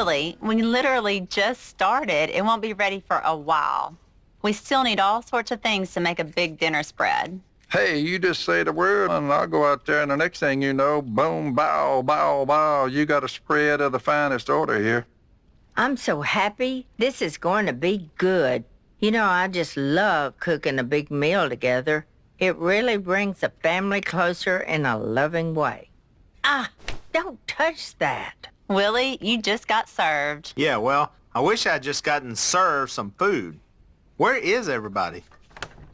Willie, we literally just started. It won't be ready for a while. We still need all sorts of things to make a big dinner spread. Hey, you just say the word and I'll go out there and the next thing you know, boom, bow, bow, bow, you got a spread of the finest order here. I'm so happy. This is going to be good. You know, I just love cooking a big meal together. It really brings the family closer in a loving way. Ah, don't touch that. Willie, you just got served. Yeah, well, I wish I'd just gotten served some food. Where is everybody?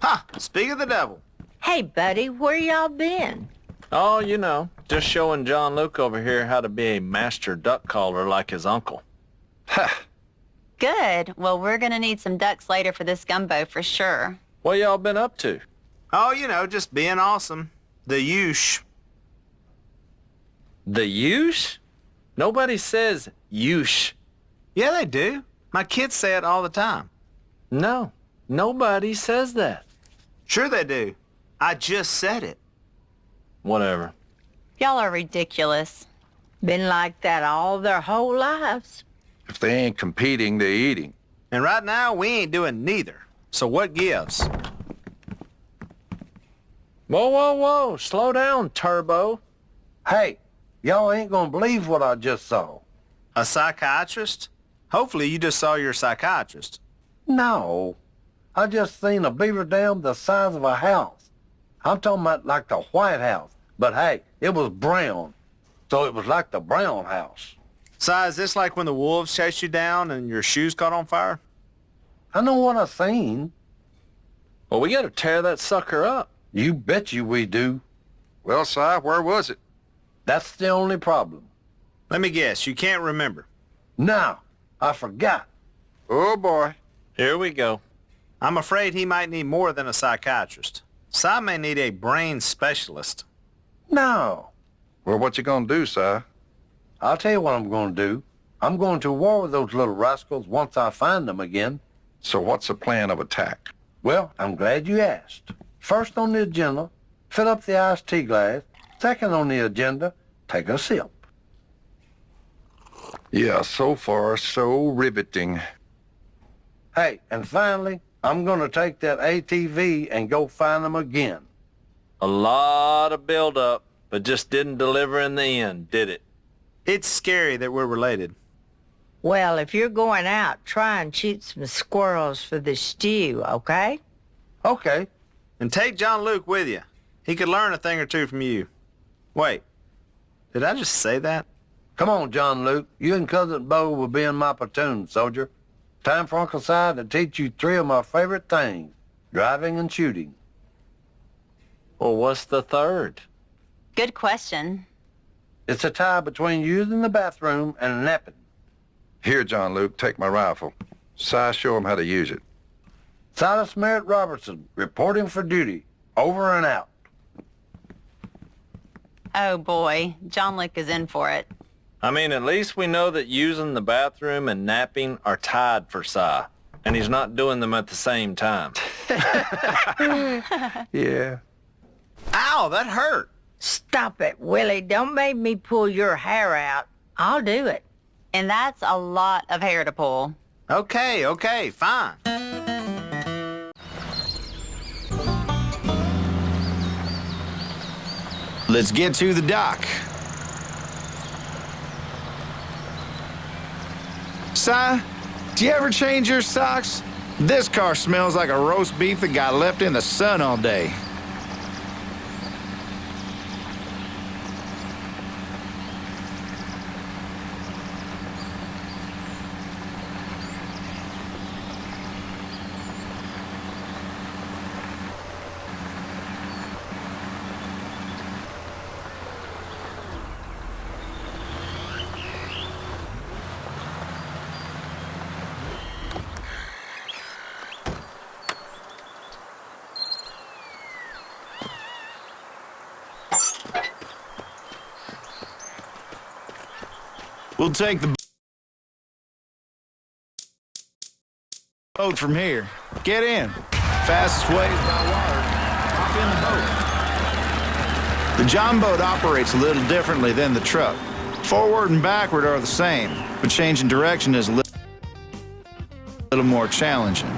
Ha! Speak of the devil. Hey, buddy, where y'all been? Oh, you know, just showing John Luke over here how to be a master duck caller like his uncle. Ha! Good. Well, we're going to need some ducks later for this gumbo for sure. What y'all been up to? Oh, you know, just being awesome. The usual. The use? Nobody says use. Yeah, they do. My kids say it all the time. No, nobody says that. Sure they do. I just said it. Whatever. Y'all are ridiculous. Been like that all their whole lives. If they ain't competing, they're eating. And right now, we ain't doing neither. So what gives? Whoa, whoa, whoa, slow down, Turbo. Hey, y'all ain't gonna believe what I just saw. A psychiatrist? Hopefully you just saw your psychiatrist. No, I just seen a beaver dam the size of a house. I'm talking about like the White House, but hey, it was brown, so it was like the brown house. Si, is this like when the wolves chased you down and your shoes caught on fire? I know what I seen. Well, we gotta tear that sucker up. You bet you we do. Well, Si, where was it? That's the only problem. Let me guess, you can't remember. Now, I forgot. Oh, boy. Here we go. I'm afraid he might need more than a psychiatrist. Si may need a brain specialist. No. Well, what you gonna do, Si? I'll tell you what I'm gonna do. I'm going to war with those little rascals once I find them again. So what's the plan of attack? Well, I'm glad you asked. First on the agenda, fill up the iced tea glass. Second on the agenda, take a sip. Yeah, so far, so riveting. Hey, and finally, I'm gonna take that ATV and go find them again. A lot of build-up, but just didn't deliver in the end, did it? It's scary that we're related. Well, if you're going out, try and shoot some squirrels for the stew, okay? Okay. And take John Luke with you. He could learn a thing or two from you. Wait, did I just say that? Come on, John Luke. You and Cousin Bo will be in my platoon, soldier. Time for Uncle Si to teach you three of my favorite things, driving and shooting. Well, what's the third? Good question. It's a tie between using the bathroom and napping. Here, John Luke, take my rifle. Si, show him how to use it. Silas Merritt Robertson, reporting for duty. Over and out. Oh boy, John Luke is in for it. I mean, at least we know that using the bathroom and napping are tied for Si, and he's not doing them at the same time. Yeah. Ow, that hurt. Stop it, Willie. Don't make me pull your hair out. I'll do it. And that's a lot of hair to pull. Okay, fine. Let's get to the dock. Si, do you ever change your socks? This car smells like a roast beef that got left in the sun all day. We'll take the boat from here. Get in. Fastest way is by water. Hop in the boat. The John boat operates a little differently than the truck. Forward and backward are the same, but changing direction is a little more challenging.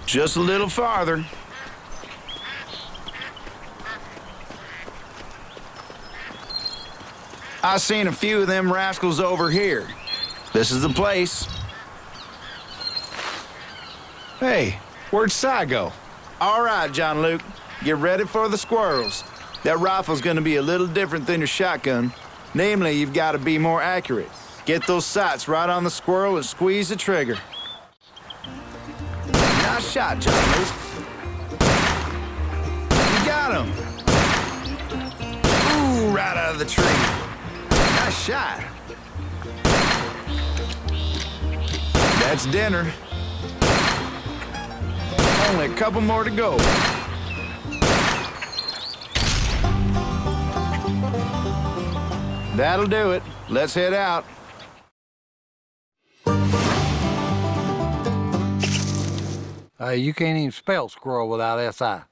Just a little farther. I seen a few of them rascals over here. This is the place. Hey, where'd Si go? All right, John Luke, get ready for the squirrels. That rifle's gonna be a little different than your shotgun. Namely, you've got to be more accurate. Get those sights right on the squirrel and squeeze the trigger. Nice shot, John Luke. You got him. Ooh, right out of the tree. Nice shot. That's dinner. Only a couple more to go. That'll do it. Let's head out. You can't even spell squirrel without S-I.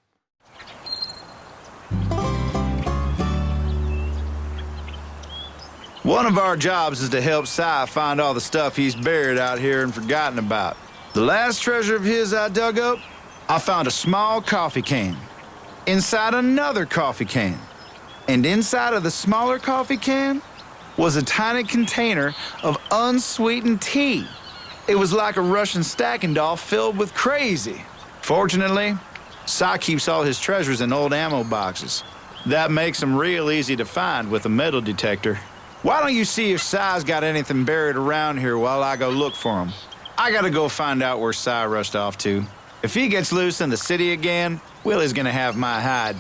One of our jobs is to help Si find all the stuff he's buried out here and forgotten about. The last treasure of his I dug up, I found a small coffee can. Inside another coffee can. And inside of the smaller coffee can was a tiny container of unsweetened tea. It was like a Russian stacking doll filled with crazy. Fortunately, Si keeps all his treasures in old ammo boxes. That makes them real easy to find with a metal detector. Why don't you see if Si's got anything buried around here while I go look for him? I gotta go find out where Si rushed off to. If he gets loose in the city again, Willie's gonna have my hide.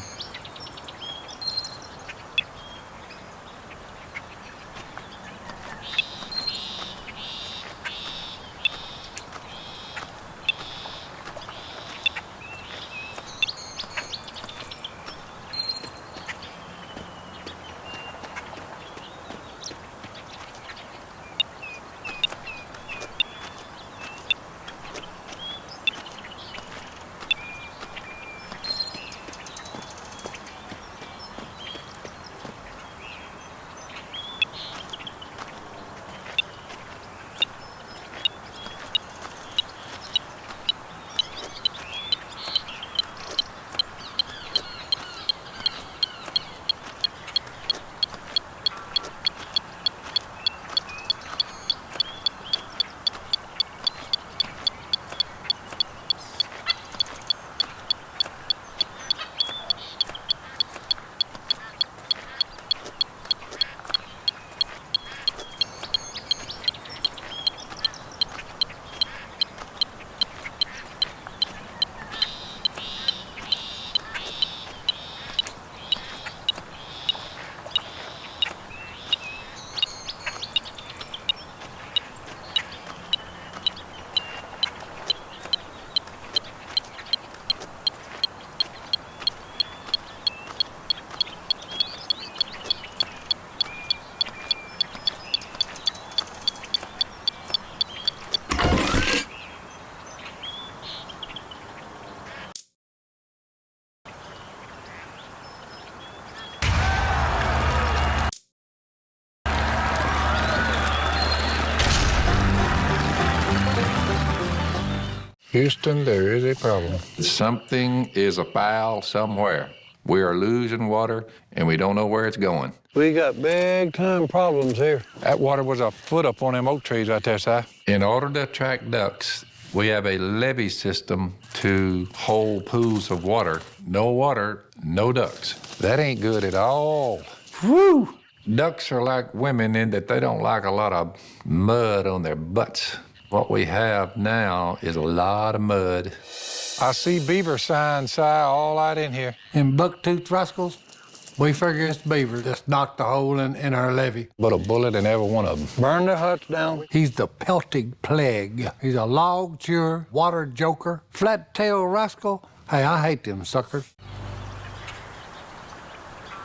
Houston, there is a problem. Something is afoul somewhere. We are losing water, and we don't know where it's going. We got big-time problems here. That water was a foot up on them oak trees right there, Si. In order to attract ducks, we have a levee system to hold pools of water. No water, no ducks. That ain't good at all. Whew! Ducks are like women in that they don't like a lot of mud on their butts. What we have now is a lot of mud. I see beaver signs, Si, all out in here. In buck-toothed rascals, we figure it's beaver that's knocked a hole in our levee. But a bullet in every one of them. Burn their huts down. He's the pelting plague. He's a log-chewer, water joker, flat-tailed rascal. Hey, I hate them suckers.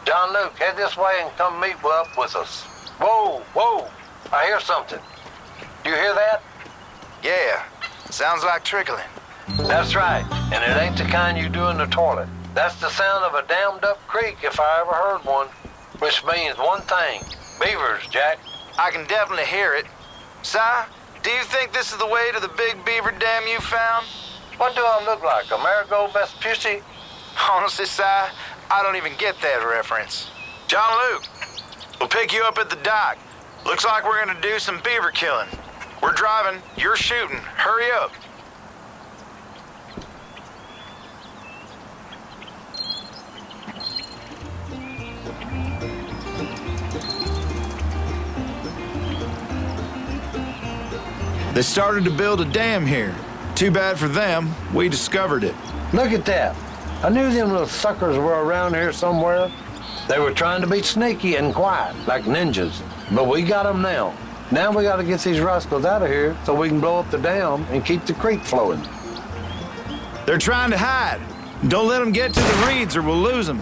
John Luke, head this way and come meet up with us. Whoa, whoa, I hear something. You hear that? Yeah, sounds like trickling. That's right, and it ain't the kind you do in the toilet. That's the sound of a dammed up creek if I ever heard one, which means one thing, beavers, Jack. I can definitely hear it. Si, do you think this is the way to the big beaver dam you found? What do I look like, a Marigold Vespucci? Honestly, Si, I don't even get that reference. John Luke, we'll pick you up at the dock. Looks like we're gonna do some beaver killing. We're driving, you're shooting. Hurry up. They started to build a dam here. Too bad for them, we discovered it. Look at that. I knew them little suckers were around here somewhere. They were trying to be sneaky and quiet, like ninjas. But we got them now. Now we gotta get these rascals out of here so we can blow up the dam and keep the creek flowing. They're trying to hide. Don't let them get to the reeds or we'll lose them.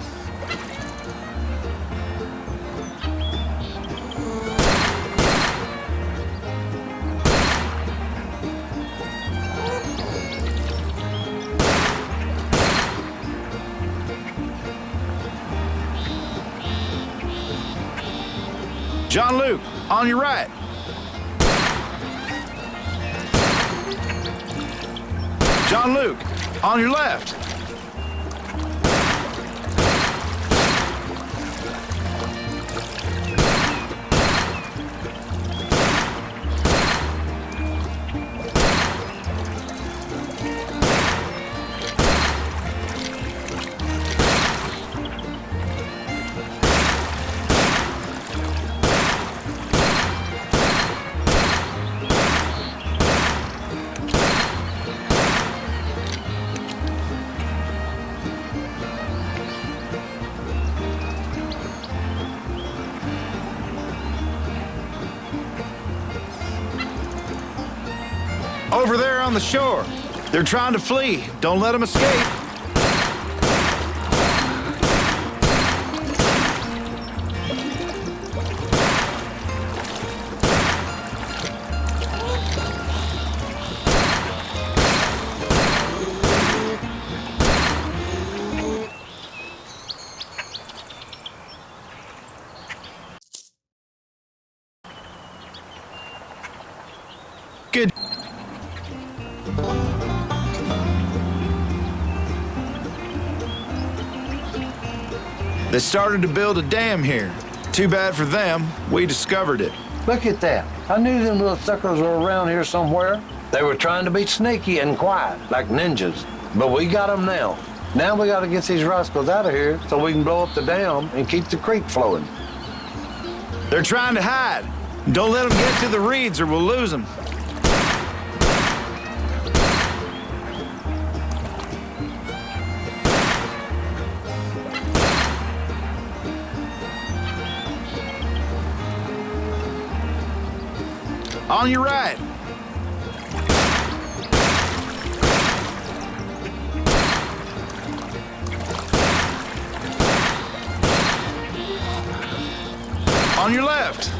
John Luke, on your right. John Luke, on your left. Over there on the shore. They're trying to flee. Don't let them escape. Good. They started to build a dam here. Too bad for them, we discovered it. Look at that. I knew them little suckers were around here somewhere. They were trying to be sneaky and quiet, like ninjas. But we got them now. Now we gotta get these rascals out of here so we can blow up the dam and keep the creek flowing. They're trying to hide. Don't let them get to the reeds or we'll lose them. On your right. On your left.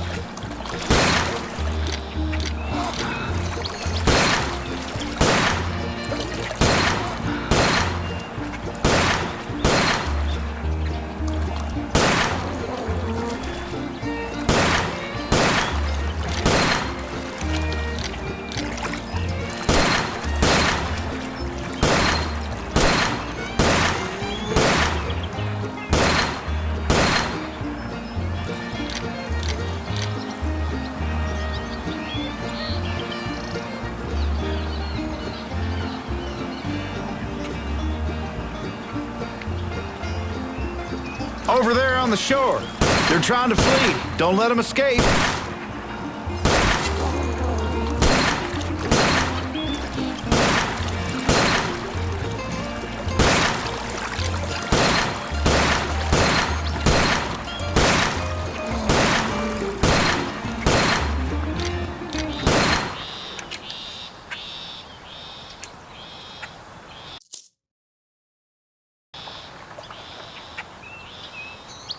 Over there on the shore. They're trying to flee. Don't let them escape.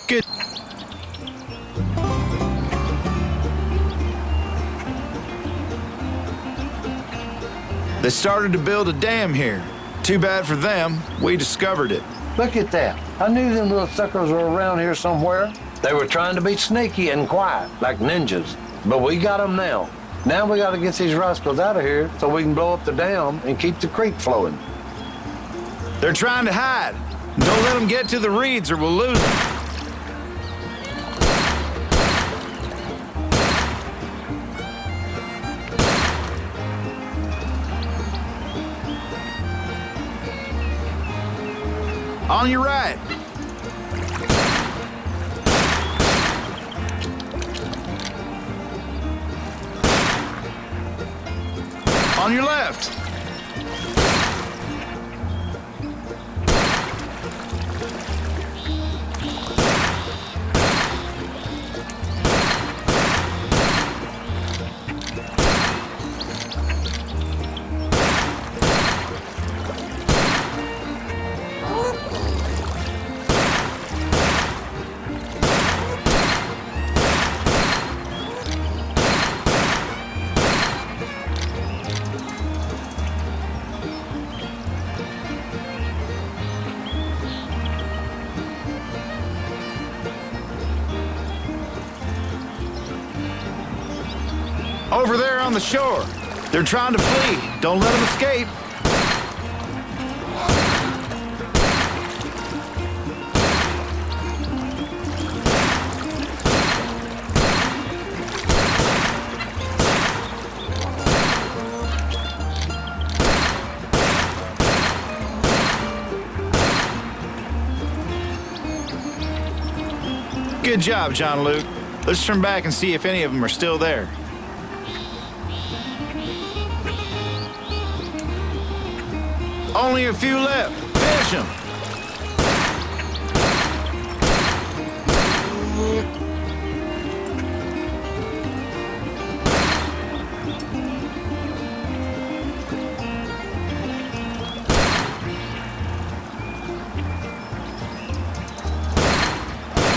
Good. They started to build a dam here. Too bad for them. We discovered it. Look at that. I knew them little suckers were around here somewhere. They were trying to be sneaky and quiet, like ninjas. But we got them now. Now we got to get these rascals out of here so we can blow up the dam and keep the creek flowing. They're trying to hide. Don't let them get to the reeds or we'll lose them. On your right. On your left. Over there on the shore. They're trying to flee. Don't let them escape. Good job, John Luke. Let's turn back and see if any of them are still there. Only a few left. Finish them.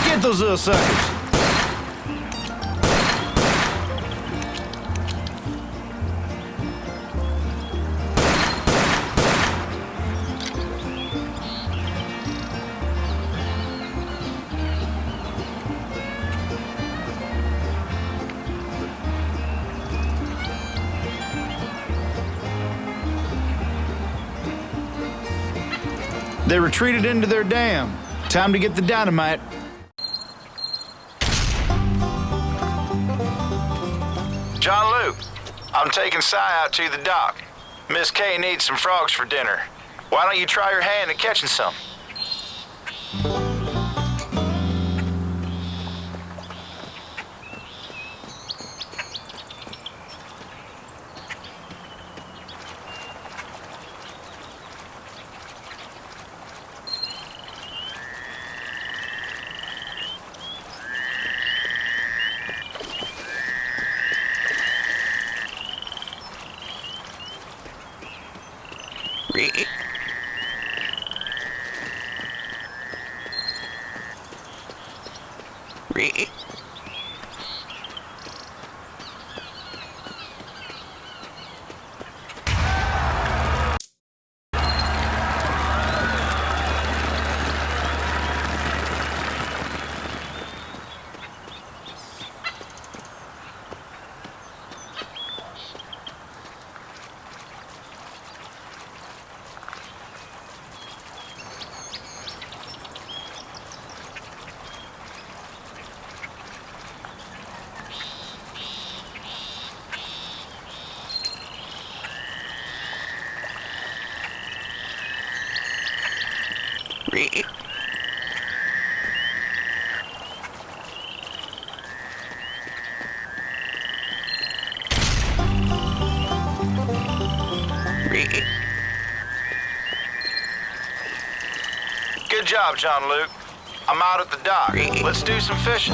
Get those little suckers. They retreated into their dam. Time to get the dynamite. John Luke, I'm taking Si out to the dock. Miss Kay needs some frogs for dinner. Why don't you try your hand at catching some? Good job, John Luke. I'm out at the dock. Let's do some fishing.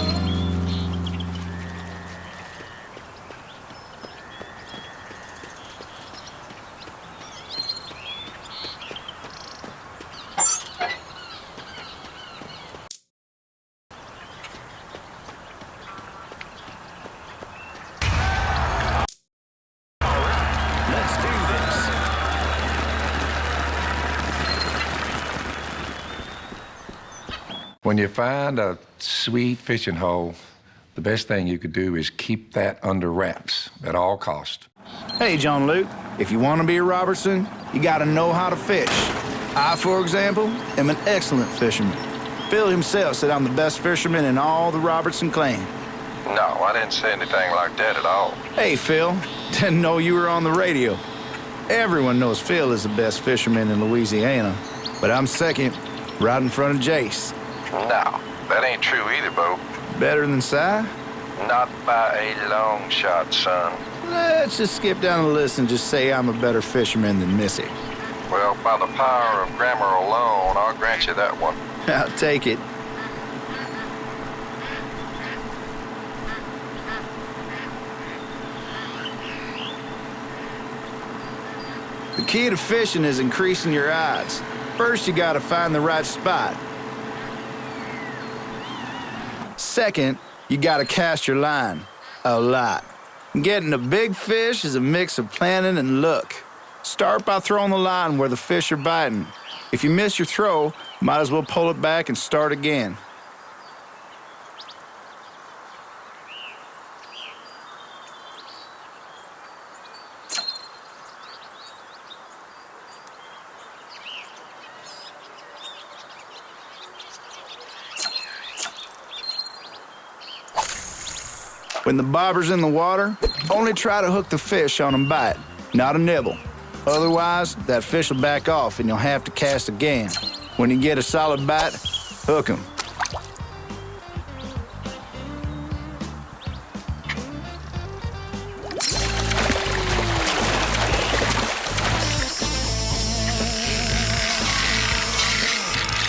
Let's do this. When you find a sweet fishing hole, the best thing you could do is keep that under wraps at all costs. Hey, John Luke, if you want to be a Robertson, you got to know how to fish. I, for example, am an excellent fisherman. Phil himself said I'm the best fisherman in all the Robertson clan. No, I didn't say anything like that at all. Hey, Phil, didn't know you were on the radio. Everyone knows Phil is the best fisherman in Louisiana, but I'm second, right in front of Jace. No, that ain't true either, Bo. Better than Si? Not by a long shot, son. Let's just skip down the list and just say I'm a better fisherman than Missy. Well, by the power of grammar alone, I'll grant you that one. I'll take it. The key to fishing is increasing your odds. First, you gotta find the right spot. Second, you gotta cast your line. A lot. Getting a big fish is a mix of planning and luck. Start by throwing the line where the fish are biting. If you miss your throw, might as well pull it back and start again. When the bobber's in the water, only try to hook the fish on a bite, not a nibble. Otherwise, that fish will back off and you'll have to cast again. When you get a solid bite, hook him.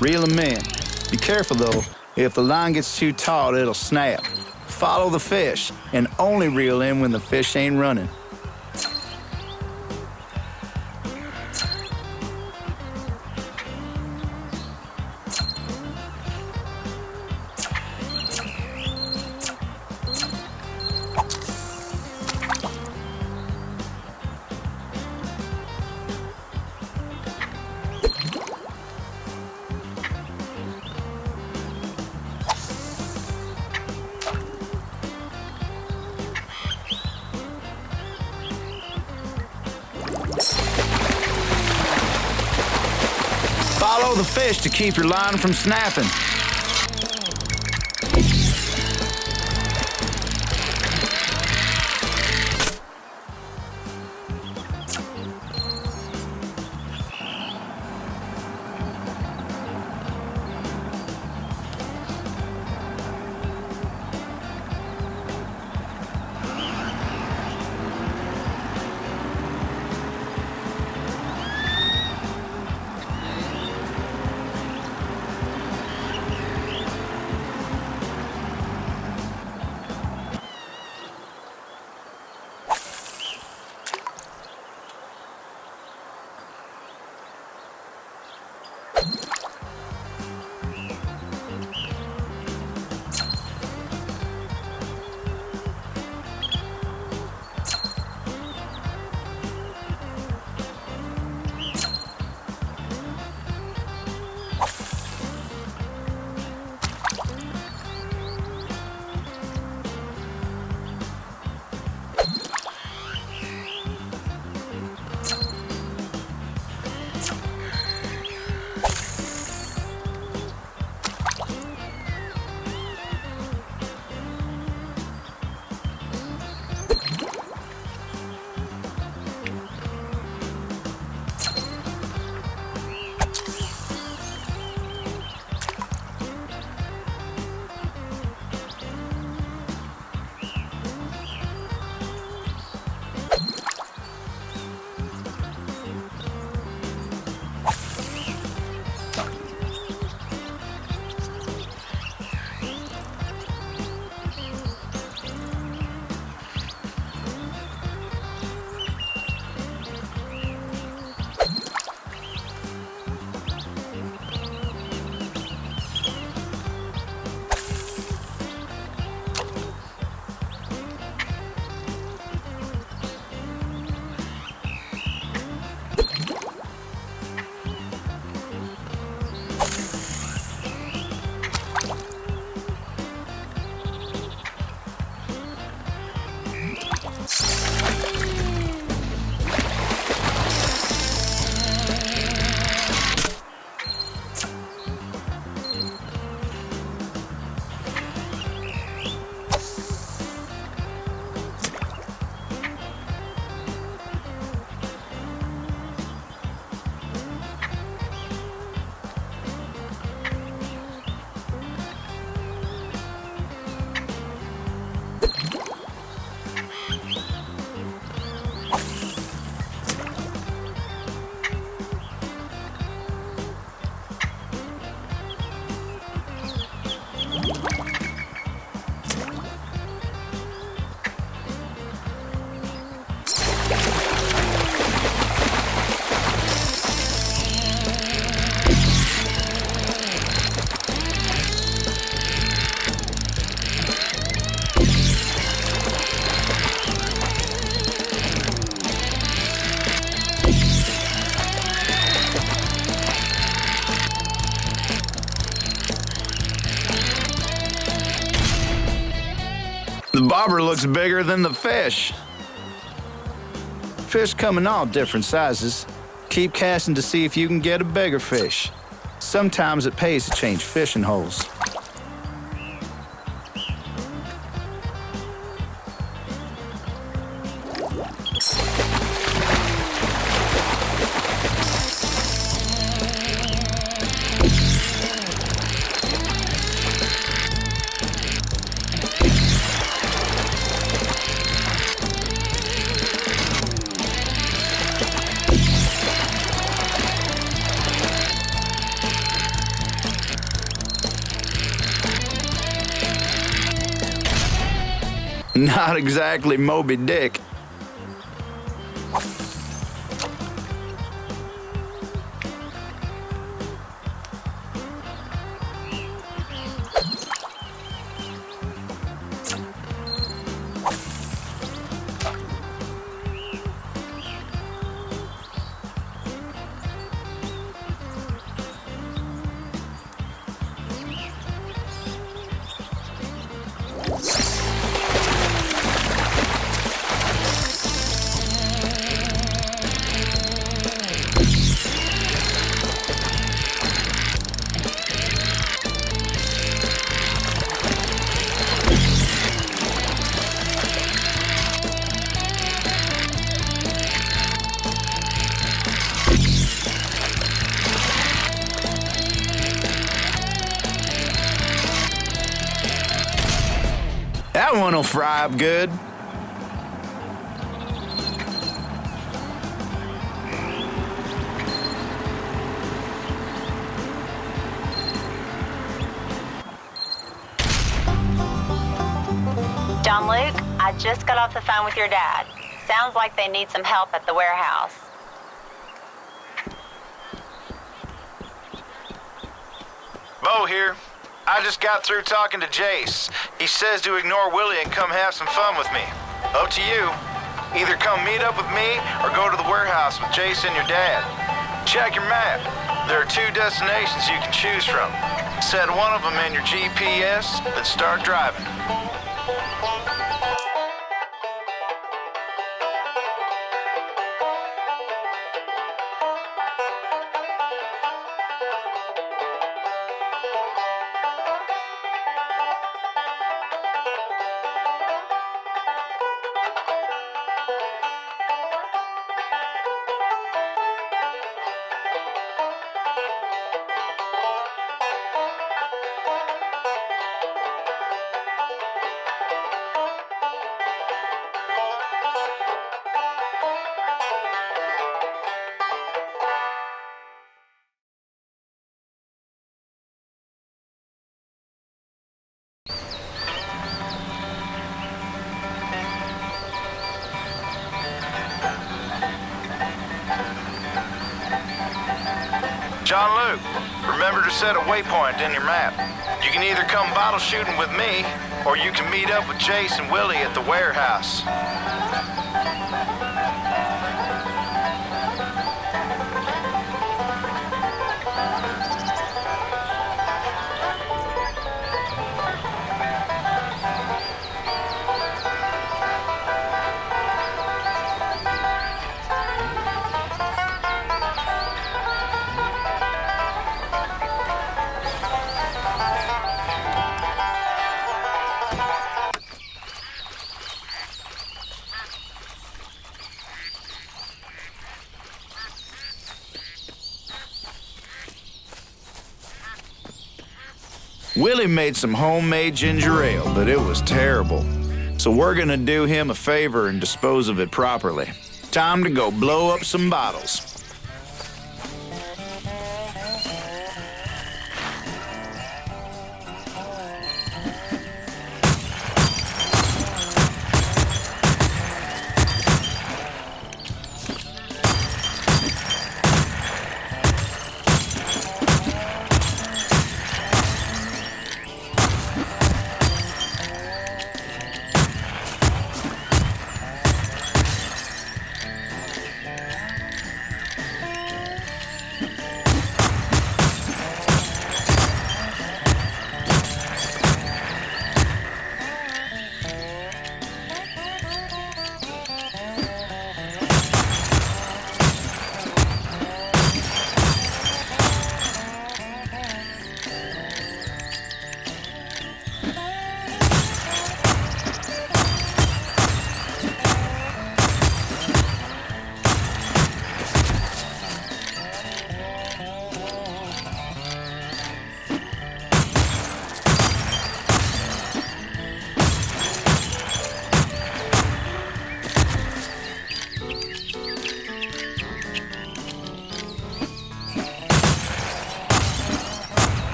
Reel him in. Be careful though, if the line gets too taut, it'll snap. Follow the fish and only reel in when the fish ain't running. Follow the fish to keep your line from snapping. Bobber looks bigger than the fish. Fish come in all different sizes. Keep casting to see if you can get a bigger fish. Sometimes it pays to change fishing holes. Not exactly Moby Dick. That one'll fry up good. John Luke, I just got off the phone with your dad. Sounds like they need some help at the warehouse. Bo here. I just got through talking to Jace. He says to ignore Willie and come have some fun with me. Up to you. Either come meet up with me or go to the warehouse with Jace and your dad. Check your map. There are 2 destinations you can choose from. Set one of them in your GPS, then start driving. John Luke, remember to set a waypoint in your map. You can either come bottle shooting with me, or you can meet up with Jace and Willie at the warehouse. Willie made some homemade ginger ale, but it was terrible. So we're gonna do him a favor and dispose of it properly. Time to go blow up some bottles.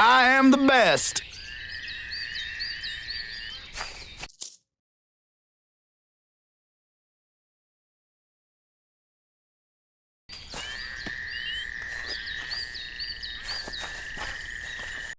I am the best.